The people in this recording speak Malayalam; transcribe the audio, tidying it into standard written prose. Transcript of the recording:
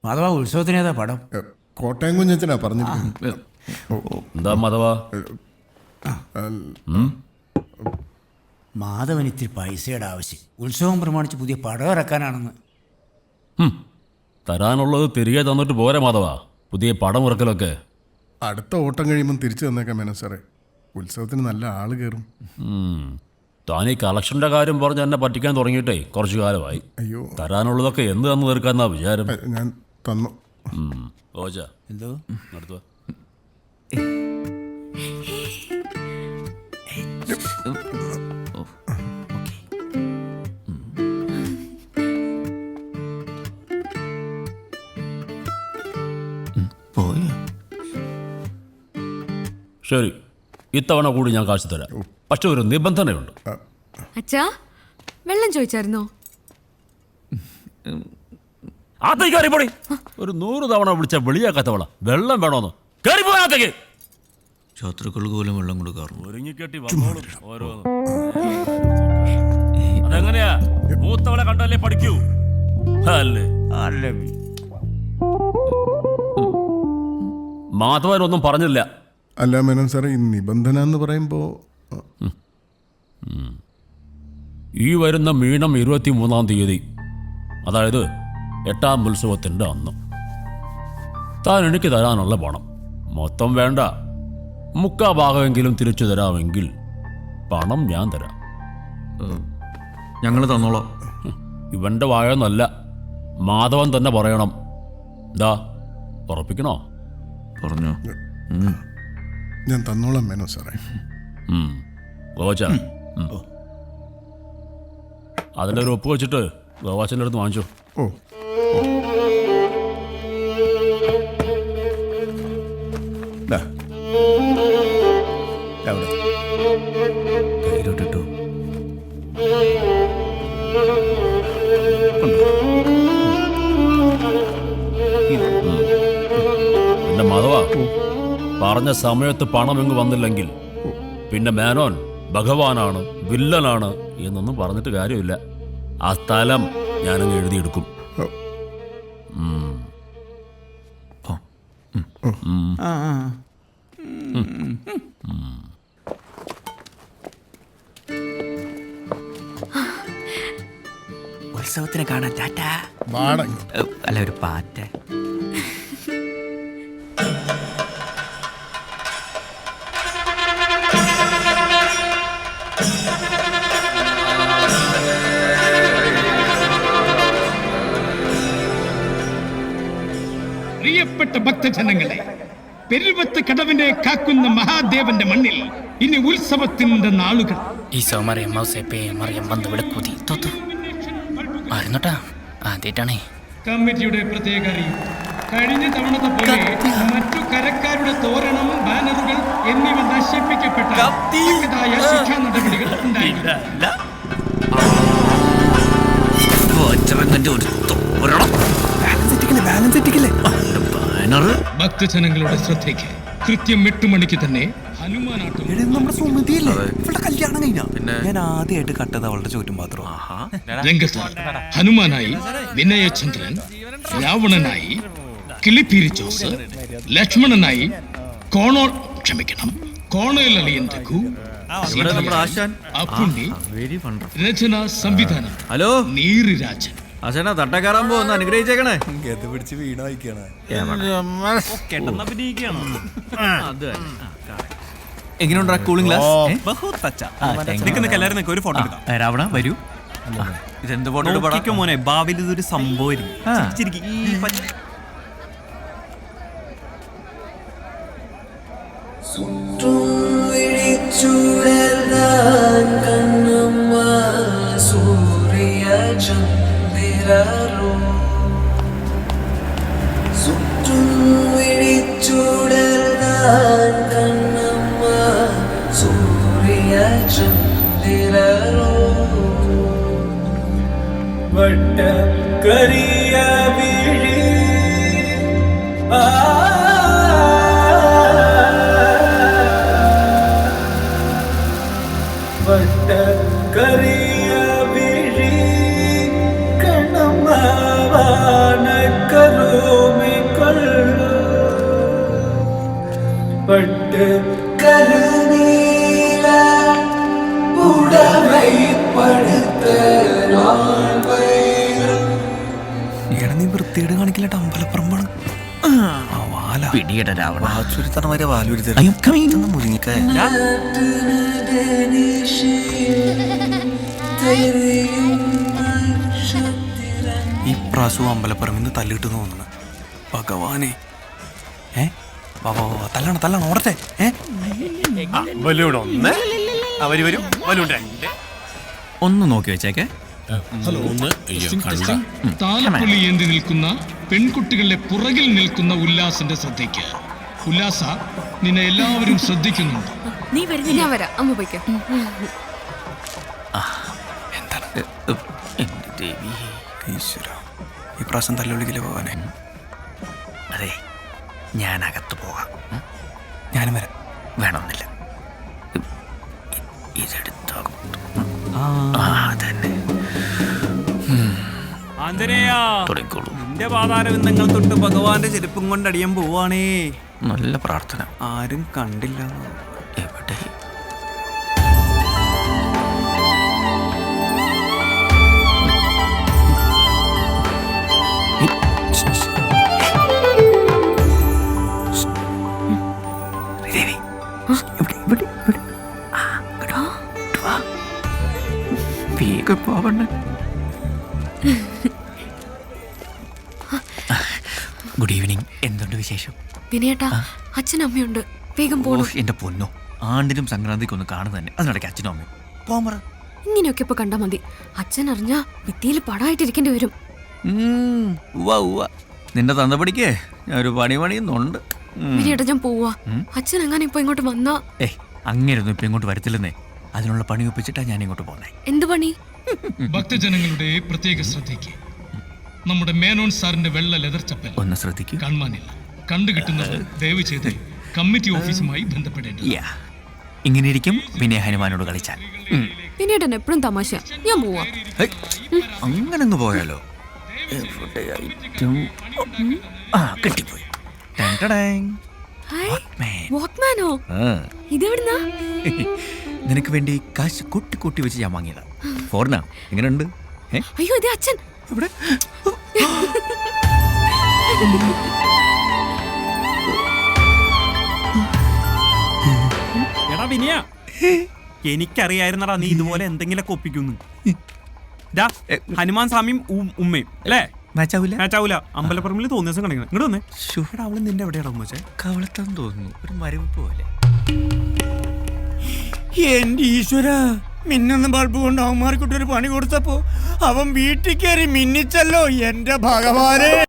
മാധവ ഉത്സവത്തിനേതാ പടം? കോട്ടയം കുഞ്ഞച്ചനാ പറഞ്ഞിരിക്കുന്നത്. എന്താ മാധവ? മാധവൻ ഇത്തിരി പൈസയുടെ ആവശ്യം. ഉത്സവം പ്രമാണിച്ച് പുതിയ പടം ഇറക്കാനാണെന്ന്. തരാനുള്ളത് തിരികെ തന്നിട്ട് പോരെ മാധവ, പുതിയ പടം ഇറക്കലൊക്കെ. അടുത്ത ഓട്ടം കഴിയുമ്പം തിരിച്ചു തന്നേക്കാം മേനോ സാറേ. ഉത്സവത്തിന് നല്ല ആള് കയറും. താൻ ഈ കളക്ഷൻ്റെ കാര്യം പറഞ്ഞ് എന്നെ പറ്റിക്കാൻ തുടങ്ങിയിട്ടേ കുറച്ചു കാലമായി. അയ്യോ, തരാനുള്ളതൊക്കെ എന്ത് തന്നു തീർക്കാന്നാ വിചാരം? ഞാൻ തന്നു. ഓജ എന്തോ നടത്തുക. ശരി, ഇത്തവണ കൂടി ഞാൻ കാശ് തരാം. പക്ഷെ ഒരു നിബന്ധനയുണ്ട്. അച്ഛാ, വെള്ളം ചോദിച്ചായിരുന്നോ? ആത്തേക്ക് കയറിപ്പോടി. ഒരു 100 തവണ വിളിച്ച വെളിയാക്കാത്തവള വെള്ളം വേണോന്ന് കയറിപ്പോയാത്തേക്ക്. ശത്രുക്കൾക്ക് പോലും വെള്ളം കൊടുക്കാറുണ്ട്. ഒരുങ്ങിക്കെട്ടി വന്നോളും ഓരോന്ന്. അതെങ്ങനെയാ? മൂത്തവളെ കണ്ടല്ലേ പഠിക്കൂ അല്ലേ? മാധവനൊന്നും പറഞ്ഞില്ല. അല്ല മേനോ സാറേ, ഈ നിബന്ധന എന്ന് പറയുമ്പോ ഈ വരുന്ന മീനം 23-ാം തീയതി, അതായത് 8ാം ഉത്സവത്തിൻ്റെ അന്ന് താൻ എനിക്ക് തരാനുള്ള പണം മൊത്തം വേണ്ട, 3/4 ഭാഗമെങ്കിലും തിരിച്ചു തരാമെങ്കിൽ പണം ഞാൻ തരാം. ഞങ്ങൾ തന്നോളാം. ഇവൻ്റെ വായൊന്നല്ല, മാധവൻ തന്നെ പറയണം. എന്താ, ഉറപ്പിക്കണോ? പറഞ്ഞോ. ഞാൻ തന്നോളാം മേനോ സാറേ. ഗോവാച്ച, അതിലൊരു ഒപ്പ് വെച്ചിട്ട് ഗോവാച്ചൻ്റെ അടുത്ത് വാങ്ങിച്ചോ. ഓ, കയ്യിലോട്ടിട്ടു. പിന്നെ മാധവ, പറഞ്ഞ സമയത്ത് പണം എങ്ങ് വന്നില്ലെങ്കിൽ പിന്നെ മേനോൻ ഭഗവാനാണ്, വില്ലനാണ് എന്നൊന്നും പറഞ്ഞിട്ട് കാര്യമില്ല. ആ സ്ഥലം ഞാനങ്ങ് എഴുതിയെടുക്കും. ഉത്സവത്തിന് കാണാൻ ടാറ്റാ. അല്ല, ഒരു പാറ്റ. പ്രിയപ്പെട്ട ഭക്തജനങ്ങളെ, പെരുവത്ത് കടവിനെ കാക്കുന്ന മഹാദേവന്റെ മണ്ണിൽ ഇനി ഉത്സവത്തിന്റെ നാളുകൾ. ഈശോ മറിയം മൗസേപ്പേ മറിയം വന്ന് വിളക്കൂതി തോത്തു ആയിരുന്നോട്ടാ. ആദ്യമായിട്ടാണേ കമ്മിറ്റിയുടെ പ്രത്യേക അറിയിപ്പ്. കഴിഞ്ഞ തവണത്തെ പോലെ മറ്റു കരക്കാരുടെ തോരണം, ബാനറുകൾ എന്നിവ നശിപ്പിക്കപ്പെട്ട ശിക്ഷാ നടപടികൾ ഉണ്ടായില്ല. ഭക്തജനങ്ങളുടെ ശ്രദ്ധയ്ക്ക് കൃത്യം 8 മണിക്ക് തന്നെ ഹനുമാനാട്ടം. കല്യാണം കഴിഞ്ഞാ ഞാൻ ആദ്യമായിട്ട് കട്ടത് അവളുടെ ചോറ്റും പാത്രം. രംഗത്ത് ഹനുമാനായി വിനയചന്ദ്രൻ, രാവണനായി കിളിപ്പീരി ജോസ്, ലക്ഷ്മണനായി കോണേൽ അലിയൻ രഘു, അപ്പുണ്ണി, രചന സംവിധാനം ഹലോ നീറിരാജൻ. അച്ഛനാ തട്ടക്കാരാൻ പോകുന്ന അനുഗ്രഹിച്ചേക്കണേ. എങ്ങനെയുണ്ടാ കൂളിംഗ് ഗ്ലാസ്? ഒരു ഫോട്ടോ എടുക്കാം. രാവണ വരൂ. ഇതെന്ത് ഫോട്ടോ മോനെ? ഭാവിയിൽ ഇതൊരു സംഭവം. കറിയ വിഴി വട്ട കറിയ വിഴി കണ്ണമ്മ എടാ നീ വൃത്തികേട് കാണിക്കില്ലട്ടോ, അമ്പലപ്പുറമാണ്. പിടിയട രാവണ വാച്ചുരുത്തറമാരെ വാലുരുത്തര മുരിങ്ങിക്കായ. ഈ പ്രാവശ്യവും അമ്പലപ്പുറം നിന്ന് തല്ലിട്ട് തോന്നുന്നു. ഭഗവാനെ തല്ലണം ഓടട്ടെ. ഒന്ന് അവര് വരും, ബലൂൺ 2. ഒന്ന് നോക്കി വെച്ചേക്കെ. താലപ്പൊലി ഏന്തി നിൽക്കുന്ന പെൺകുട്ടികളുടെ പുറകിൽ നിൽക്കുന്ന ഉല്ലാസിന്റെ ശ്രദ്ധയ്ക്ക്. ഉല്ലാസ, നിന്നെ എല്ലാവരും ശ്രദ്ധിക്കുന്നുണ്ട്. നീ വരുന്നില്ല. ഞാൻ വരാം, അമ്മ പോയിക്കോ. എന്റെ ദേവി. ഈശ്വര, ഈ പ്രാവശ്യം തല്ലുള്ളിക്കില്ല ഭഗവാനെ. അതെ, ഞാൻ അകത്ത് പോകാം. ഞാനും വരാം. വേണമെന്നില്ല. ഇതെടുത്തോ. തന്നെ തുടങ്ങിക്കോളൂ. എന്റെ പാതാരവിന്ദങ്ങൾ തൊട്ട് ഭഗവാന്റെ ചെരുപ്പും കൊണ്ട് അടിയാൻ പോവാണേ. നല്ല പ്രാർത്ഥന. ആരും കണ്ടില്ല. എവിടെ? Good evening. എന്തുണ്ട് വിശേഷം? വിനയേട്ടാ, അച്ഛനും അമ്മയുണ്ട്. വേഗം പോണു. എന്റെ പൊന്നോ, ആണ്ടിനും സംക്രാന്തിക്കും ഒന്ന് കാണുന്നത് തന്നെ. അതിനിടയ്ക്ക് അച്ഛനും അമ്മയും പോമറ. ഇങ്ങനെയൊക്കെ ഇപ്പൊ കണ്ടാ മതി. അച്ഛൻ അറിഞ്ഞാ ഭിത്തിയിൽ പടമായിട്ടിരിക്കേണ്ടി വരും. നിന്റെ തന്തപ്പടിക്കേ ഞാൻ ഒരു പണി പണിയുന്നുണ്ട്. വിനയേട്ടാ, ഞാൻ പോവാ. അച്ഛൻ എങ്ങനെ ഇപ്പൊ ഇങ്ങോട്ട് വന്നാ? അങ്ങനെയൊന്നും ഇപ്പൊ ഇങ്ങോട്ട് വരത്തില്ലെന്നേ. അതിനുള്ള പണി ഒപ്പിച്ചിട്ടാ ഞാൻ ഇങ്ങോട്ട് പോന്നെ. എന്ത് പണി? ഭക്തജനങ്ങളുടെ പ്രത്യേക ശ്രദ്ധയ്ക്ക്. നമ്മുടെ മേനോൻ സാറിന്റെ വെള്ള ലെതർ ചപ്പൽ ഒന്ന് ശ്രദ്ധിക്കൂ. കാണുവാനില്ല. കണ്ടുകിട്ടുന്നത് ദയവ് ചെയ്ത് കമ്മിറ്റി ഓഫീസുമായി ബന്ധപ്പെടേണ്ടത്. ഇങ്ങനെ ഇരിക്കും പിന്നെ ഹനുമാനോട് കളിച്ചാൽ. വിനയേട്ടൻ എപ്പോഴും തമാശ. ഞാൻ പോവാ. അങ്ങനങ്ങ് പോയാലോ? കിട്ടിപ്പോയി. വാക്മാനോ? ഇതെവിടുന്നാ? നിനക്ക് വേണ്ടി കാശ് കൂട്ടി കൂട്ടി വെച്ച് ഞാൻ വാങ്ങിയതാ. ഫോറിനാ. എങ്ങനെയുണ്ട്? അയ്യോ, ഇതേ അച്ഛൻ. ഇവിടെ എടാ വിനിയ, എനിക്കറിയായിരുന്നടാ നീ ഇതുപോലെ എന്തെങ്കിലുമൊക്കെ ഒപ്പിക്കുന്നു. ഹനുമാൻ സ്വാമിയും ഉമ്മയും അല്ലേ? മാച്ചാവൂല. അമ്പലപ്പുറമിൽ തോന്നിയ ദിവസം കാണിക്കണം. ഇങ്ങോട്ട് വന്നേ. അവള് നിന്റെ എവിടെയാണോ ഉമ്മച്ചേ? കവളത്താൻ തോന്നുന്നു. ഒരു മരവ് പോലെ. എന്റെ ഈശ്വര, മിന്നുന്ന ബൾബ് കൊണ്ട് അവന്മാർക്കിട്ടൊരു പണി കൊടുത്തപ്പോ അവൻ വീട്ടിൽ കയറി മിന്നിച്ചല്ലോ. എന്റെ ഭഗവാനെ.